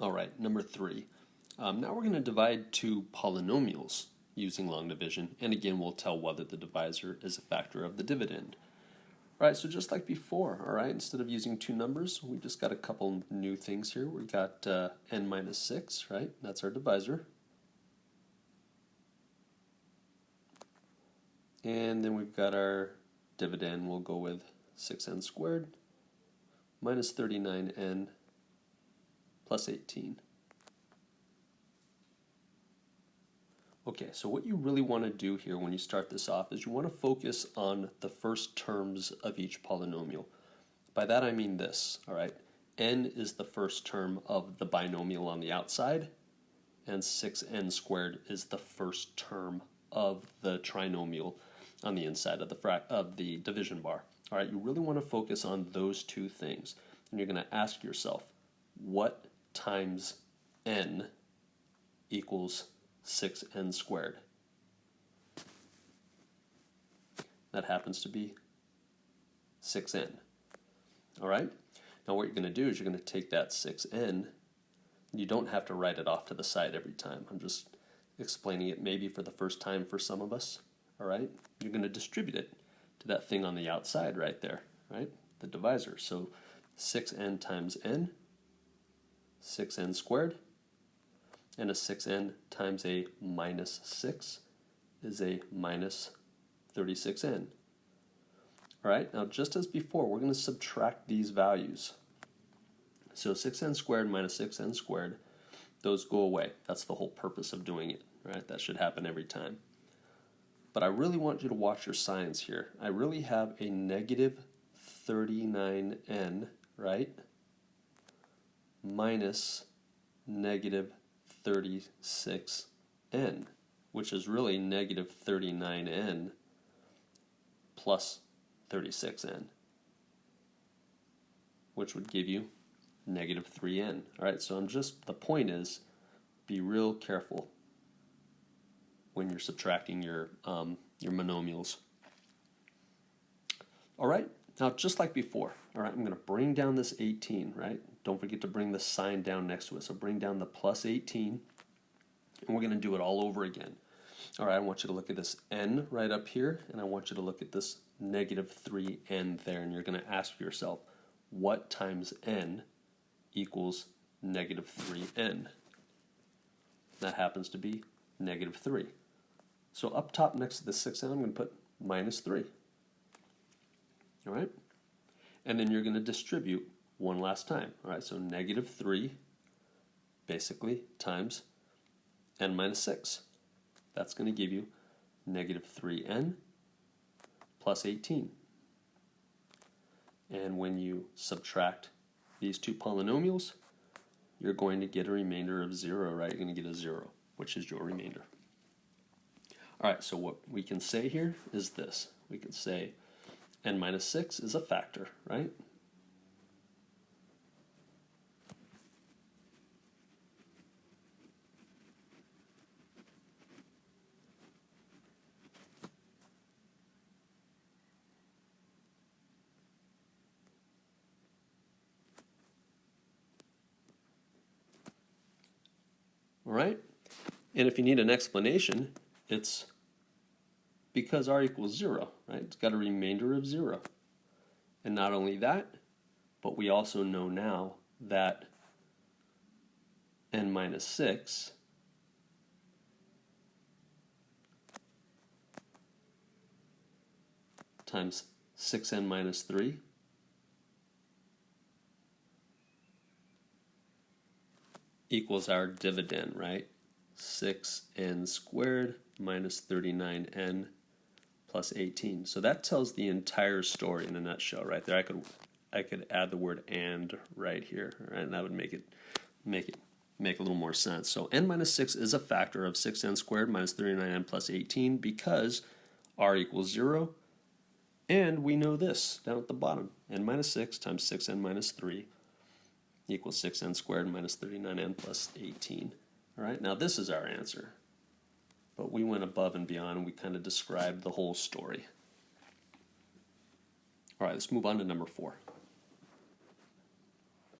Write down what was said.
All right, number 3. Now we're going to divide two polynomials using long division, and again we'll tell whether the divisor is a factor of the dividend. All right, so just like before, all right, instead of using two numbers, we just got a couple new things here. We got n minus 6, right? That's our divisor. And then we've got our dividend. We'll go with 6n squared minus 39n plus 18. Okay, so what you really want to do here when you start this off is you want to focus on the first terms of each polynomial. By that I mean this, all right? N is the first term of the binomial on the outside, and 6n squared is the first term of the trinomial on the inside of the division bar. All right, you really want to focus on those two things. And you're going to ask yourself, what times n equals 6n squared? That happens to be 6n. All right? Now what you're going to do is you're going to take that 6n. You don't have to write it off to the side every time. I'm just explaining it maybe for the first time for some of us. All right? You're going to distribute it to that thing on the outside right there, right? The divisor. So 6n times n, 6n squared, and a 6n times a minus 6 is a minus 36n. All right, now just as before, we're going to subtract these values. So 6n squared minus 6n squared, those go away. That's the whole purpose of doing it, right? That should happen every time. But I really want you to watch your signs here. I really have a negative 39n, right, minus negative 36n, which is really negative 39n plus 36n, which would give you negative 3n. All right, so the point is, be real careful when you're subtracting your monomials. All right, now just like before, all right, I'm going to bring down this 18, right? Don't forget to bring the sign down next to it. So bring down the plus 18, and we're going to do it all over again. All right, I want you to look at this n right up here, and I want you to look at this negative 3n there, and you're going to ask yourself, what times n equals negative 3n? That happens to be negative 3. So up top next to the 6n, I'm going to put minus 3. All right? And then you're going to distribute one last time. All right, so negative 3 basically times n minus 6. That's going to give you negative 3n plus 18. And when you subtract these two polynomials, you're going to get a remainder of 0, right? You're going to get a 0, which is your remainder. All right, so what we can say here is this. We can say n minus 6 is a factor, right? All right? And if you need an explanation, it's because r equals 0, right? It's got a remainder of 0. And not only that, but we also know now that n minus 6 times 6n minus 3 equals our dividend, right? 6n squared minus 39n plus 18. So that tells the entire story in a nutshell right there. I could add the word and right here, right? And that would make a little more sense. So n minus 6 is a factor of 6n squared minus 39n plus 18 because r equals 0. And we know this down at the bottom. N minus 6 times 6n minus 3 equals 6n squared minus 39n plus 18. All right, now this is our answer. But we went above and beyond, and we kind of described the whole story. All right, let's move on to number 4.